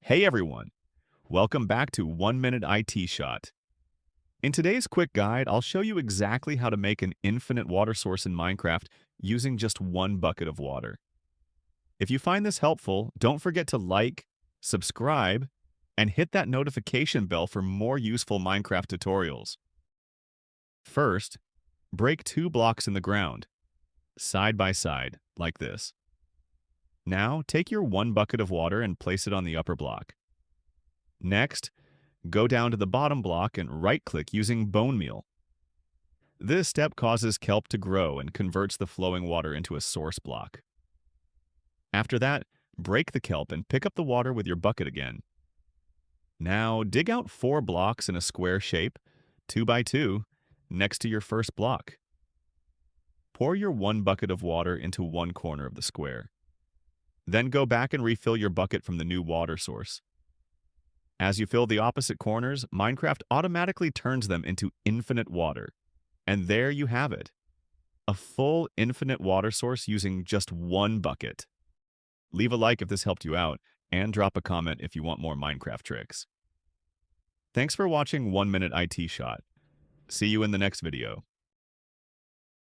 Hey everyone, welcome back to 1 Minute IT Shot. In today's quick guide, I'll show you exactly how to make an infinite water source in Minecraft using just one bucket of water. If you find this helpful, don't forget to like, subscribe, and hit that notification bell for more useful Minecraft tutorials. First, break 2 blocks in the ground, side by side, like this. Now, take your one bucket of water and place it on the upper block. Next, go down to the bottom block and right-click using bone meal. This step causes kelp to grow and converts the flowing water into a source block. After that, break the kelp and pick up the water with your bucket again. Now, dig out 4 blocks in a square shape, 2 by 2, next to your first block. Pour your one bucket of water into one corner of the square. Then go back and refill your bucket from the new water source. As you fill the opposite corners, Minecraft automatically turns them into infinite water. And there you have it. A full infinite water source using just one bucket. Leave a like if this helped you out, and drop a comment if you want more Minecraft tricks. Thanks for watching 1 Minute IT Shot. See you in the next video.